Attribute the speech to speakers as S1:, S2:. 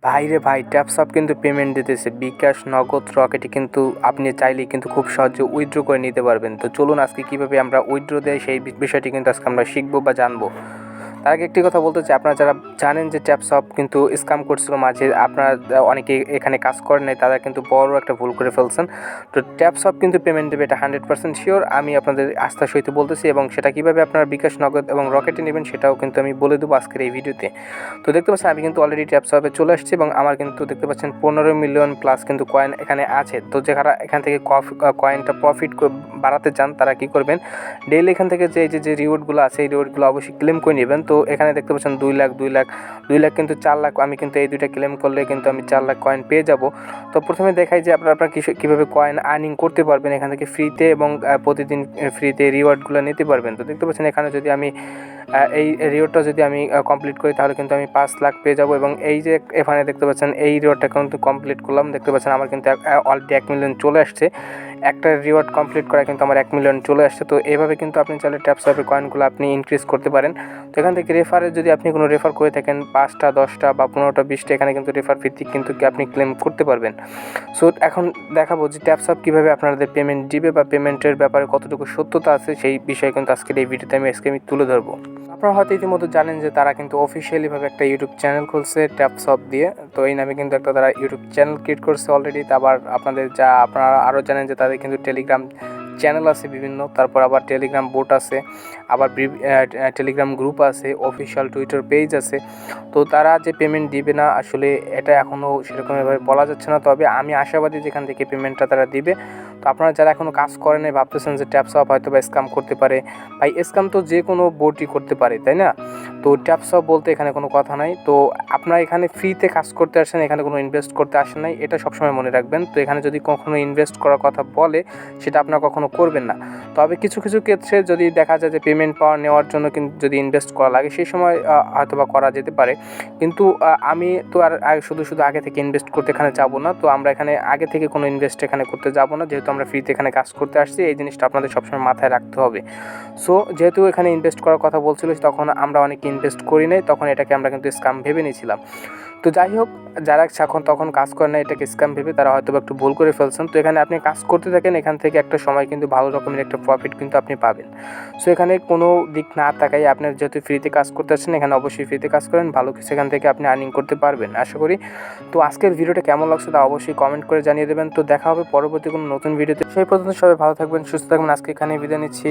S1: ভাইরে ভাই, ট্যাপসঅপ কিন্তু পেমেন্ট দিতেছে বিকাশ, নগদ, রকেটে কিন্তু আপনি চাইলেই কিন্তু খুব সহজে উইথড্র করে নিতে পারবেন। তো চলুন আজকে কীভাবে আমরা উইথড্র দেয় সেই বিষয়টি কিন্তু আজকে আমরা শিখবো বা জানবো। তার আগে একটি কথা বলতে চাই, আপনারা যারা জানেন যে ট্যাপসঅপ কিন্তু স্ক্যাম করছিল মাঝে, আপনারা অনেকেই এখানে কাজ করেন নাই, তারা কিন্তু বড় একটা ভুল করে ফেলছেন। তো ট্যাপসঅপ কিন্তু পেমেন্ট দেবে, এটা 100% শিওর। আমি আপনাদের আস্থার সহিত বলতেছি, এবং সেটা কীভাবে আপনারা বিকাশ, নগদ এবং রকেটে নেবেন সেটাও কিন্তু আমি বলে দেবো আজকের এই ভিডিওতে। তো দেখতে পাচ্ছেন আমি কিন্তু অলরেডি ট্যাপসঅপে চলে আসছি, এবং আমার কিন্তু দেখতে পাচ্ছেন 15 মিলিয়ন প্লাস কিন্তু কয়েন এখানে আছে। তো যারা এখান থেকে কয়েনটা প্রফিট বাড়াতে চান তারা কী করবেন, ডেইলি এখান থেকে যে রিওয়ার্ডগুলো আছে এই রিওয়ার্ডগুলো অবশ্যই ক্লেম করে নেবেন। তো এখানে দেখতে পাচ্ছেন 2 লাখ 2 লাখ 2 লাখ কিন্তু 4 লাখ, আমি কিন্তু এই দুইটা ক্লেম করলে কিন্তু আমি 4 লাখ কয়েন পেয়ে যাব। তো প্রথমে দেখাই যে আপনারা কীভাবে কয়েন আর্নিং করতে পারবেন এখান থেকে ফ্রিতে, এবং প্রতিদিন ফ্রিতে রিওয়ার্ডগুলো নিতে পারবেন। তো দেখতে পাচ্ছেন এখানে যদি আমি এই রিওয়ার্ডটা যদি আমি কমপ্লিট করি তাহলে কিন্তু আমি 5 লাখ পেয়ে যাব। এবং এই যে এখানে দেখতে পাচ্ছেন এই রিওয়ার্ডটা কিন্তু কমপ্লিট করলাম, দেখতে পাচ্ছেন আমার কিন্তু অলরেডি 1 মিলিয়ন চলে আসছে। একটা রিওয়ার্ড কমপ্লিট করা কিন্তু আমার 1 মিলিয়ন চলে আসছে। তো এভাবে কিন্তু আপনি চাইলে ট্যাপসঅপের কয়েনগুলো আপনি ইনক্রিজ করতে পারেন। তো এখান থেকে রেফারে যদি আপনি কোনো রেফার করে থাকেন 5টা 10টা বা 15টা 20টা, এখানে কিন্তু রেফার ভিত্তিক কিন্তু আপনি ক্লেম করতে পারবেন। সো এখন দেখাবো যে ট্যাপসঅপ কীভাবে আপনাদের পেমেন্ট দিবে বা পেমেন্টের ব্যাপারে কতটুকু সত্যতা আছে সেই বিষয়ে কিন্তু আজকের এই ভিডিওতে আমি তুলে ধরবো। আপনারা হয়তো ইতিমধ্যে জানেন যে তারা কিন্তু অফিসিয়ালিভাবে একটা ইউটিউব চ্যানেল খুলছে ট্যাপসঅপ দিয়ে। তো এই নামে কিন্তু একটা তারা ইউটিউব চ্যানেল ক্রিয়েট করছে অলরেডি। আবার আপনারা আরও জানেন যে তাদের কিন্তু টেলিগ্রাম চ্যানেল আছে বিভিন্ন, তারপর আবার টেলিগ্রাম বোট আছে, আবার টেলিগ্রাম গ্রুপ আছে, অফিসিয়াল টুইটার পেজ আছে। তো তারা যে পেমেন্ট দিবে না আসলে এটা এখনও সেরকমভাবে বলা যাচ্ছে না, তবে আমি আশাবাদী যেখান থেকে পেমেন্টটা তারা দিবে। তো আপনারা যারা এখনও কাজ করেন ভাবতেছেন যে ট্যাপসঅপ হয়তো বা স্ক্যাম করতে পারে, ভাই স্ক্যাম তো যে কোনো বোটই করতে পারে, তাই না? তো ট্যাপসঅপ বলতে এখানে কোনো কথা নাই। তো আপনারা এখানে ফ্রিতে কাজ করতে আসেন, এখানে কোনো ইনভেস্ট করতে আসেন নাই, এটা সবসময় মনে রাখবেন। তো এখানে যদি কখনো ইনভেস্ট করার কথা বলে সেটা আপনারা কখনো করবেন না। তবে কিছু ক্ষেত্রে যদি দেখা যায় যে পেমেন্ট নেওয়ার জন্য কিন্তু যদি ইনভেস্ট করা লাগে সেই সময় হয়তো বা করা যেতে পারে। কিন্তু আমি তো আর শুধু আগে থেকে ইনভেস্ট করতে এখানে যাব না। তো আমরা এখানে আগে থেকে কোনো ইনভেস্ট এখানে করতে যাব না, যেহেতু আমরা ফ্রিতে এখানে কাজ করতে আসছি। এই জিনিসটা আপনাদের সবসময় মাথায় রাখতে হবে। সো যেহেতু এখানে ইনভেস্ট করার কথা বলছিল তখন আমরা অনেকে ইনভেস্ট করি নাই, তখন এটাকে আমরা কিন্তু স্ক্যাম ভেবে নিয়েছিলাম। তো যাই হোক, যারা তখন কাজ করে না এটাকে স্ক্যাম ভেবে তারা হয়তো একটু ভুল করে ফেলছেন। তো এখানে আপনি কাজ করতে থাকেন, এখান থেকে একটা সময় কিন্তু ভালো রকমের একটা প্রফিট কিন্তু আপনি পাবেন। সো এখানে কোনো দিক না তাকাই আপনার যেহেতু ফ্রিতে কাজ করতে আসছেন, এখানে অবশ্যই ফ্রিতে কাজ করেন, ভালো কিছু এখান থেকে আপনি আর্নিং করতে পারবেন আশা করি। তো আজকের ভিডিওটা কেমন লাগছে তা অবশ্যই কমেন্ট করে জানিয়ে দেবেন। তো দেখা হবে পরবর্তী কোনো নতুন ভিডিওতে। সেই পর্যন্ত সবাই ভালো থাকবেন, সুস্থ থাকবেন। আজকে এখানে বিদায় নিচ্ছি।